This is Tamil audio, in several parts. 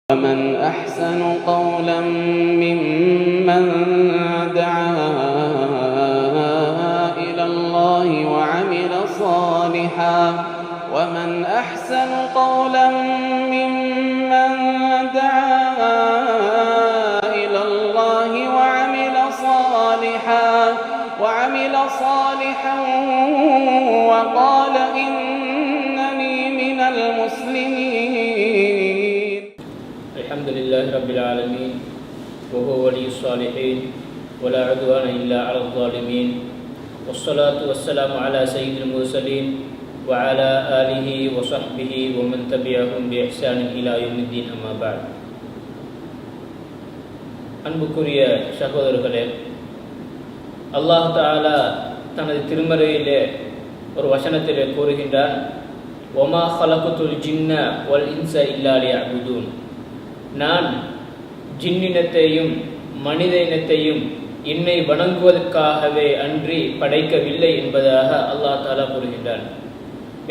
ومن أحسن قولا ممن دعا إلى الله وعمل صالحا ومن أحسن قولا ممن دعا إلى الله وعمل صالحا وقال إنني من المسلمين. الحمد لله رب العالمين وهو ولي الصالحين ولا عدوان إلا على الظالمين والصلاة والسلام على سيد المرسلين وعلى آله وصحبه ومن تبعهم بإحسان إلى يوم الدين أما بعد. அன்புக்குரிய சகோதரர்களே, அல்லாஹ் தஆலா தனது திருமறையிலே ஒரு வசனத்திலே கூறுகின்றான், ஒமா ஹலகுத்துல் ஜின்ன வல் இன்ஸ இல்லா லியஅ்புதூன். நான் ஜின்னினத்தையும் மனித இனத்தையும் என்னை வணங்குவதற்காகவே அன்றி படைக்கவில்லை என்பதாக அல்லாஹ் தஆலா கூறுகின்றான்.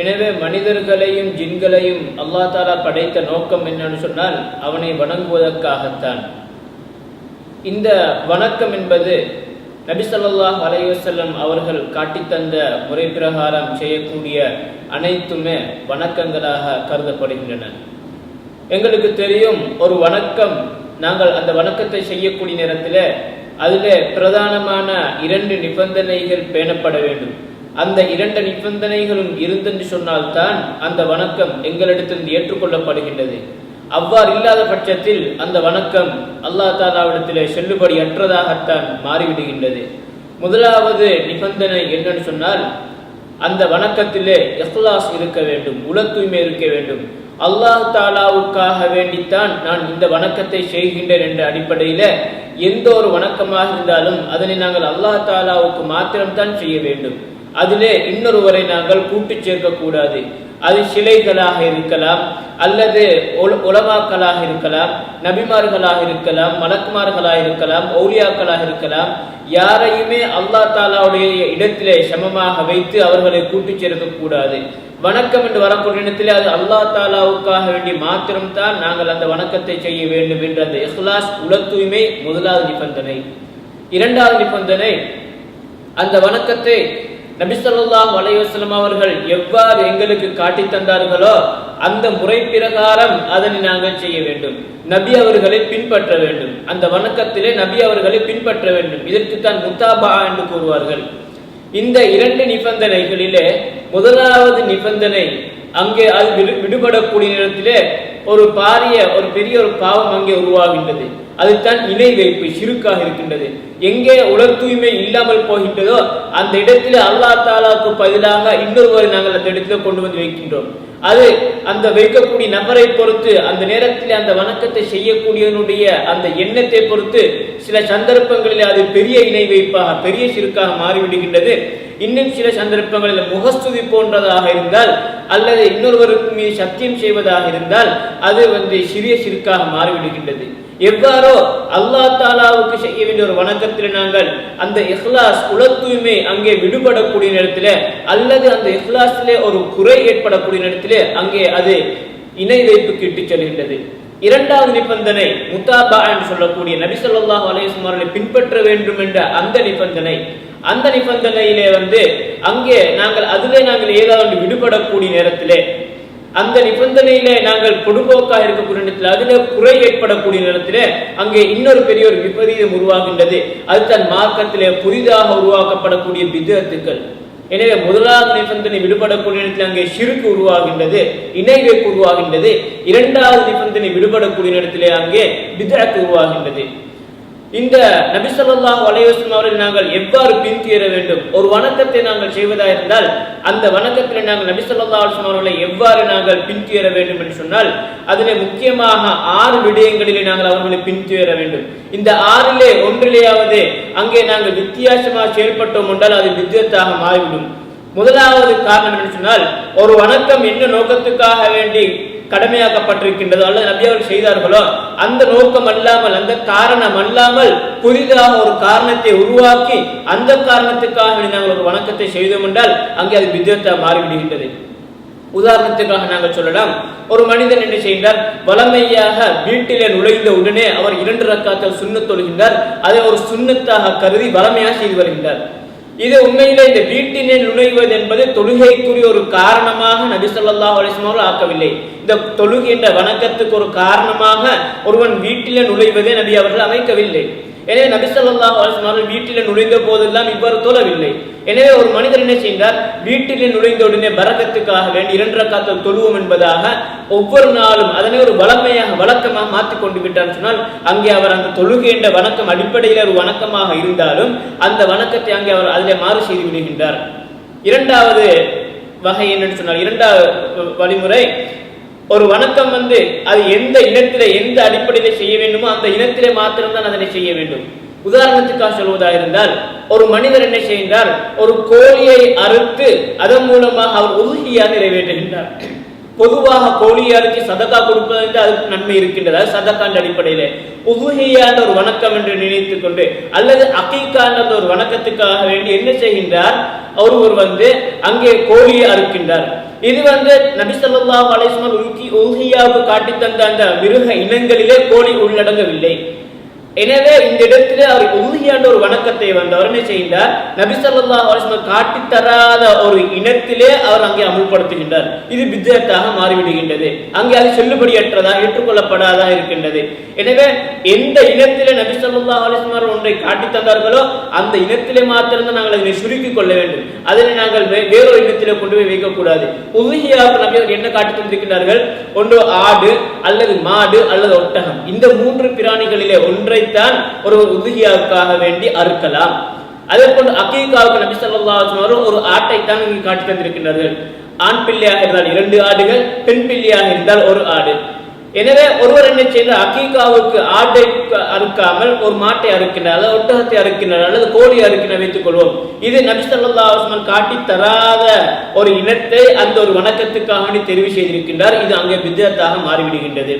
எனவே மனிதர்களையும் ஜின்களையும் அல்லாஹ் தஆலா படைத்த நோக்கம் என்னன்னு சொன்னால் அவனை வணங்குவதற்காகத்தான். இந்த வணக்கம் என்பது நபி ஸல்லல்லாஹு அலைஹி வஸல்லம் அவர்கள் காட்டித்தந்த முறை பிரகாரம் செய்யக்கூடிய அனைத்துமே வணக்கங்களாக கருதப்படுகின்றன. எங்களுக்கு தெரியும், ஒரு வணக்கம், நாங்கள் அந்த வணக்கத்தை செய்யக்கூடிய நேரத்தில் அதில் பிரதானமான 2 நிபந்தனைகள் பேணப்பட வேண்டும். அந்த 2 நிபந்தனைகளும் இருந்தென்று சொன்னால்தான் அந்த வணக்கம் எங்களிடத்திலிருந்து ஏற்றுக்கொள்ளப்படுகின்றது. அவ்வாறு இல்லாத பட்சத்தில் அந்த வணக்கம் அல்லாஹ் தஆலாவிடத்திலே செல்லுபடி அற்றதாகத்தான் மாறிவிடுகின்றது. முதலாவது நிபந்தனை என்னன்னு சொன்னால், அந்த வணக்கத்திலே இஹ்லாஸ் இருக்க வேண்டும், உள தூய்மை இருக்க வேண்டும். அல்லாஹ் தஆலாவுக்காக வேண்டித்தான் நான் இந்த வணக்கத்தை செய்கின்றேன் என்ற அடிப்படையில் எந்த ஒரு வணக்கமாக இருந்தாலும் அதனை நாங்கள் அல்லாஹ் தஆலாவுக்கு மாத்திரம்தான் செய்ய வேண்டும். அதிலே இன்னொருவரை நாங்கள் கூட்டு சேர்க்கக்கூடாது. அது சிலைகளாக இருக்கலாம், அல்லது உலமாக்களாக இருக்கலாம், நபிமார்களாக இருக்கலாம், மலக்குமார்களாக இருக்கலாம், ஔலியாக்களாக இருக்கலாம். யாரையுமே அல்லாஹ் தஆலாவுடைய இடத்திலே சமமாக வைத்து அவர்களை கூட்டு சேர்க்கக்கூடாது. வணக்கம் என்று வரக்கூடிய இடத்திலே அது அல்லாஹ் தஆலாவுக்காக வேண்டி மாத்திரம்தான் நாங்கள் அந்த வணக்கத்தை செய்ய வேண்டும் என்ற அந்த இஹ்லாஸ், உள தூய்மை முதலாவது நிபந்தனை. இரண்டாவது நிபந்தனை, அந்த வணக்கத்தை நபி ஸல்லல்லாஹு அலைஹி வஸல்லம் அவர்கள் எவ்வாறு எங்களுக்கு காட்டி தந்தார்களோ அந்த முறை பிரகாரம் அதனை நாங்கள் செய்ய வேண்டும். நபி அவர்களை பின்பற்ற வேண்டும். அந்த வணக்கத்திலே நபி அவர்களை பின்பற்ற வேண்டும். இதற்குத்தான் முத்தாபா என்று கூறுவார்கள். இந்த 2 நிபந்தனைகளிலே முதலாவது நிபந்தனை, அங்கே அது விடுபடக்கூடிய நேரத்திலே ஒரு பெரிய பாவம் அங்கே உருவாகின்றது. அதுதான் இணை வைப்பு, ஷிர்காக இருக்கின்றது. எங்கே உள தூய்மை இல்லாமல் போகின்றதோ அந்த இடத்திலே அல்லாஹ் தஆலாவுக்கு பதிலாக இன்னொருவரை நாங்கள் அந்த இடத்துல கொண்டு வந்து வைக்கின்றோம். அது அந்த வைக்கக்கூடிய நபரை பொறுத்து, அந்த நேரத்தில் அந்த வணக்கத்தை செய்யக்கூடியவனுடைய அந்த எண்ணத்தை பொறுத்து சில சந்தர்ப்பங்களில் அது பெரிய இணை வைப்பாக, பெரிய ஷிர்காக மாறிவிடுகின்றது. இன்னும் சில சந்தர்ப்பங்களில் முகஸ்துதி போன்றதாக இருந்தால், அல்லது இன்னொருவருக்கு மீது சத்தியம் செய்வதாக இருந்தால் அது சிறிய ஷிர்காக மாறிவிடுகின்றது. எவ்வாறோ அல்லாஹ் தஆலாவுக்கு செய்ய வேண்டிய ஒரு வணக்கத்தில் நாங்கள் அந்த இஹ்லாஸ், உள தூய்மை அங்கே விடுபடக்கூடிய நேரத்தில், அல்லது அந்த இஹ்லாஸிலே ஒரு குறை ஏற்படக்கூடிய நேரத்தில் அங்கே அது இணை வைப்புக்கு இட்டுச் செல்கின்றது. இரண்டாவது நிபந்தனை முத்தாபா என்று சொல்லக்கூடிய நபி ஸல்லல்லாஹு அலைஹி வஸல்லம் அவர்களை பின்பற்ற வேண்டும் என்ற அந்த நிபந்தனை. அந்த நிபந்தனையிலே அங்கே நாங்கள் ஏதாவது விடுபடக்கூடிய நேரத்திலே, அந்த நிபந்தனையிலே நாங்கள் பொடுபோக்காக இருக்கக்கூடிய நேரத்தில், அதிலே குறை ஏற்படக்கூடிய நேரத்திலே அங்கே இன்னொரு பெரிய ஒரு விபரீதம் உருவாகின்றது. அதுதான் மார்க்கத்திலே புதிதாக உருவாக்கப்படக்கூடிய பித்அத்துக்கள். எனவே முதலாவது நிபந்தனை விடுபடக்கூடிய நேரத்தில் அங்கே ஷிர்க் உருவாகின்றது, இணை வைப்பு உருவாகின்றது. இரண்டாவது நிபந்தனை விடுபடக்கூடிய நேரத்திலே அங்கே பித்அத் உருவாகின்றது. இந்த நபி ஸல்லல்லாஹு அலைஹி வஸல்லம் அவர்கள் நாங்கள் எவ்வாறு பின்தொடர வேண்டும்? ஒரு வணக்கத்தை நாங்கள் செய்வதாக இருந்தால் அந்த வணக்கத்தில் நாங்கள் நபி ஸல்லல்லாஹு அலைஹி வஸல்லம் அவர்களை எவ்வாறு நாங்கள் பின்தொடர வேண்டும் என்று சொன்னால், அதிலே முக்கியமாக 6 விடயங்களிலே நாங்கள் அவர்களை பின்தொடர வேண்டும். இந்த 6லே ஒன்றிலேயாவது அங்கே நாங்கள் வித்தியாசமாக செயல்பட்டோம் என்றால் அது பித்அத்தாக மாறிவிடும். முதலாவது காரணம் என்று சொன்னால், ஒரு வணக்கம் என்ன நோக்கத்துக்காக வேண்டி கடமையாக்கப்பட்டிருக்கின்றதோ அல்லது நபி அவர்கள் செய்தார்களோ அந்த நோக்கம் அல்லாமல், அந்த காரணம் அல்லாமல் புதிதாக ஒரு காரணத்தை உருவாக்கி அந்த காரணத்துக்காக நாங்கள் ஒரு வணக்கத்தை செய்தோம் என்றால் அங்கே அது பித்அத்தாக மாறிவிடுகின்றது. உதாரணத்துக்காக நாங்கள் சொல்லலாம், ஒரு மனிதன் என்ன செய்கின்றார், வளமையாக வீட்டிலே நுழைந்த உடனே அவர் 2 ரக்காத்தில் சுன்னத் தொழுகின்றார். அதை ஒரு சுன்னத்தாக கருதி வளமையாக செய்து வருகின்றார். இது உண்மையிலே இந்த வீட்டிலே நுழைவது என்பது தொழுகைக்குரிய ஒரு காரணமாக நபி ஸல்லல்லாஹு அலைஹி வஸல்லம் அவர்கள் ஆக்கவில்லை. இந்த தொழுகின்ற வணக்கத்துக்கு ஒரு காரணமாக ஒருவன் வீட்டிலே நுழைவதை நபி அவர்கள் அமைக்கவில்லை. எனவே நபி ஸல்லல்லாஹு அலைஹி வஸல்லம் அவர்கள் வீட்டிலே நுழைந்த போதெல்லாம் இவ்வாறு தொழவில்லை. எனவே ஒரு மனிதர் என்ன செய்தார், வீட்டிலே நுழைந்த உடனே பரக்கத்துக்காக வேண்டி 2 ரக்காத்தில் தொழுவோம் என்பதாக ஒவ்வொரு நாளும் அதனை ஒரு வளமையாக வழக்கமாக மாற்றிக் கொண்டு விட்டார் சொன்னால், அங்கே அவர் அந்த தொழுகின்ற வணக்கம் அடிப்படையில் ஒரு வணக்கமாக இருந்தாலும் அந்த வணக்கத்தை அங்கே அவர் அதிலே மாறு செய்து விடுகின்றார். இரண்டாவது வகை என்னன்னு சொன்னால், இரண்டாவது வழிமுறை, ஒரு வணக்கம் அது எந்த இனத்திலே எந்த அடிப்படையிலே செய்ய வேண்டுமோ அந்த இனத்திலே மாத்திரம்தான் அதனை செய்ய வேண்டும். உதாரணத்துக்காக சொல்வதாக இருந்தால், ஒரு மனிதர் என்ன செய்கின்றார், ஒரு கோழியை அறுத்து அதன் மூலமாக அவர் உதுஹியா நிறைவேற்றுகின்றார். பொதுவாக கோழியை அறுத்து சதகா கொடுப்பது என்று அதுக்கு நன்மை இருக்கின்றது. சதகான்ற அடிப்படையிலே உதுஹியான்ற ஒரு வணக்கம் என்று நினைத்துக் கொண்டு அல்லது அகீகான்ற ஒரு வணக்கத்துக்காக வேண்டி என்ன செய்கின்றார், ஒருவர் அங்கே கோழியை அறுக்கின்றார். இது நபி ஸல்லல்லாஹு அலைஹி வஸல்லம் உதுஹியாவுக்கு காட்டி தந்த அந்த மிருக இனங்களிலே கோழி உள்ளடங்கவில்லை. எனவே இந்த இடத்திலே அவர் உதுஹியான்ற ஒரு வணக்கத்தை அவர் என்ன செய்கின்றார், நபி ஸல்லல்லாஹு அலைஹி வஸல்லம் காட்டி தராத ஒரு இனத்திலே அவர் அங்கே அமுல்படுத்துகின்றார். இது பித்அத்தாக மாறிவிடுகின்றது. அங்கே அது செல்லுபடியற்றதா ஏற்றுக்கொள்ளப்படாதா இருக்கின்றது. எனவே எந்த இனத்திலே நபி ஸல்லல்லாஹு அலைஹி வஸல்லம் ஒன்றை காட்டி தந்தார்களோ அந்த இனத்திலே மாத்திரம்தான் நாங்கள் அதனை சுருக்கிக் கொள்ள வேண்டும். அதனை நாங்கள் வேறொரு இனத்திலே கொண்டு போய் வைக்கக்கூடாது. உதுஹியாவுக்கு நபி அவர்கள் என்ன காட்டி தந்திருக்கிறார்கள், ஒன்று ஆடு அல்லது மாடு அல்லது ஒட்டகம், இந்த 3 பிராணிகளிலே ஒன்றை தான் ஒரு உதுஹியாவுக்காக வேண்டி அறுக்கலாம். அதே போன்று அகீகாவுக்கு நபி ஸல்லல்லாஹு அலைஹி வஸல்லம் ஒரு ஆட்டை தான் இங்கு காட்டி தந்திருக்கிறார்கள். ஆண் பிள்ளையாக இருந்தால் 2 ஆடுகள், பெண் பிள்ளையாக இருந்தால் 1 ஆடு. எனவே ஒருவர் என்ன செய்தார், அகீகாவுக்கு ஆட்டை அறுக்காமல் ஒரு மாட்டை அறுக்கின்றார் அல்லது ஒட்டகத்தை அறுக்கின்றார் அல்லது கோழி அறுக்கின்ற வைத்துக் கொள்வோம். இது நபி ஸல்லல்லாஹு அலைஹி வஸல்லம் காட்டி தராத ஒரு இனத்தை அந்த ஒரு வணக்கத்துக்காக வேண்டி தெரிவு செய்திருக்கின்றார். இது அங்கே பித்அத்தாக மாறிவிடுகின்றது.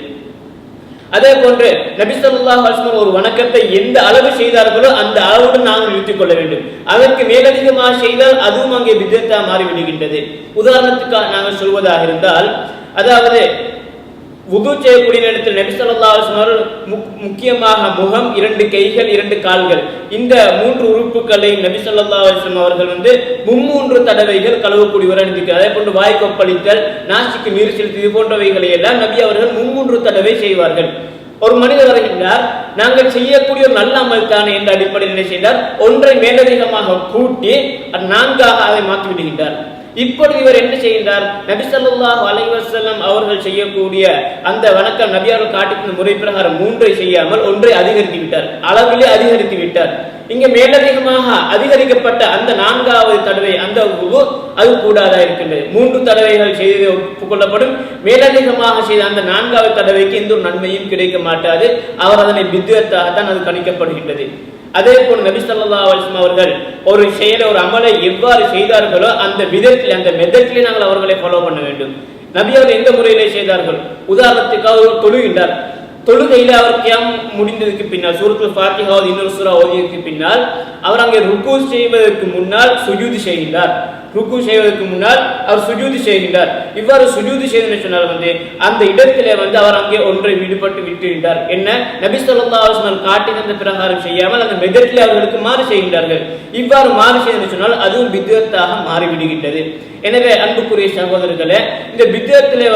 அதே போன்று நபி ஸல்லல்லாஹு அலைஹி வஸல்லம் ஒரு வணக்கத்தை எந்த அளவு செய்தார்களோ அந்த அளவுடன் நாங்கள் நிறுத்திக் கொள்ள வேண்டும். அதற்கு மேலதிகமாக செய்தால் அதுவும் அங்கே பித்அத்தாக மாறிவிடுகின்றது. உதாரணத்துக்காக நாங்கள் சொல்வதாக இருந்தால், அதாவது வுது செய்யக்கூடிய நேரத்தில் நபி ஸல்லல்லாஹு அலைஹி வஸல்லம் முக்கியமாக முகம், 2 கைகள், 2 கால்கள், இந்த 3 உறுப்புகளை நபி ஸல்லல்லாஹு அலைஹி வஸல்லம் அவர்கள் 3 தடவைகள் கழுவக்கூடியவர் அணிந்திருக்கிறார். அதே போன்று வாய் கொப்பளித்தல், நாசிக்கு நீர் செலுத்தி, இது போன்றவைகளை எல்லாம் நபி அவர்கள் 3 தடவை செய்வார்கள். ஒரு மனிதர் வருகின்றார், நாங்கள் செய்யக்கூடிய ஒரு நல்ல அமல் தானே என்ற அடிப்படையில் என்ன செய்தார், ஒன்றை மேலதிகமாக கூட்டி 4ஆக அதை மாற்றி விடுகின்றார். இப்பொழுது இவர் என்ன செய்கின்றார், நபி ஸல்லல்லாஹு அலைஹி வஸல்லம் அவர்கள் செய்யக்கூடிய அந்த வணக்கம் நபி அவர்கள் காட்டிய முறை பிரகாரம் 3ஐ செய்யாமல் 1ஐ அதிகரித்து விட்டார், அளவிலே அதிகரித்து விட்டார். இங்கே மேலதிகமாக அதிகரிக்கப்பட்ட அந்த 4ஆவது தடவை அந்த அது கூடாதா இருக்கின்றது. 3 தடவைகள் செய்து ஒப்புக்கொள்ளப்படும். மேலதிகமாக செய்த அந்த 4ஆவது தடவைக்கு எந்த ஒரு நன்மையும் கிடைக்க மாட்டாது. அவர் அதனை பித்அத்தாகத்தான் அது கணிக்கப்படுகின்றது. அதே போல் நபி ஸல்லல்லாஹு அலைஹி வஸல்லம் அவர்கள் ஒரு செயலை ஒரு அமலை எவ்வாறு செய்தார்களோ அந்த விதத்தில் அந்த மெத்தட்ல நாங்கள் அவர்களை ஃபாலோ பண்ண வேண்டும். நபி அவர்கள் எந்த முறையிலே செய்தார்கள், உதாரணத்துக்காக அவர் தொழுகின்றார். தொழுகையில அவர் கியாம் முடிந்ததுக்கு பின்னால் சூரத்துல் ஃபாத்திஹா இன்னொரு சூரா ஓதியதற்கு பின்னால் அவர் அங்கே ருக்கு செய்வதற்கு முன்னால் சுஜூது செய்கின்றார். ருக்கு செய்வதற்கு முன்னால் அவர் சுஜூது செய்கின்றார். இவ்வாறு சுஜூது செய்து சொன்னால் அந்த இடத்திலே அவர் அங்கே ஒன்றை விடுபட்டு விட்டுகின்றார். என்ன, நபி ஸல்லல்லாஹு அலைஹி வஸல்லம் காட்டி தந்த பிரகாரம் செய்யாமல் அந்த மெதட்டிலே அவர்களுக்கு மாறு செய்கின்றார்கள். இவ்வாறு மாறு செய்து சொன்னால் அதுவும் பித்அத்தாக மாறிவிடுகின்றது. எனவே அன்புக்குரிய சகோதரர்களே, இந்த பித்அத்திலே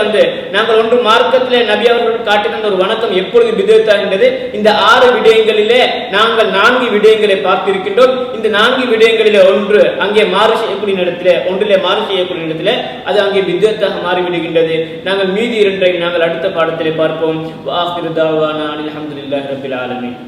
நாங்கள் ஒன்று மார்க்கத்திலே நபி அவர்கள் காட்டி தந்த ஒரு வணக்கம் எப்பொழுது பித்அத்தாகின்றது, இந்த 6 விடயங்களிலே நாங்கள் 4 விடயங்களை பார்த்திருக்கின்றோம். இந்த 4 விடயங்களிலே ஒன்று அங்கே மாறு செய்யக்கூடிய இடத்திலே, ஒன்றிலே மாறு செய்யக்கூடிய இடத்திலே அது அங்கே பித்அத்தாக மாறிவிடுகின்றது. நாங்கள் மீதி 2ஐ நாங்கள் அடுத்த பாடத்திலே பார்ப்போம். வஆகிரு தஅவானா அல்ஹம்துலில்லாஹி ரப்பில் ஆலமீன்.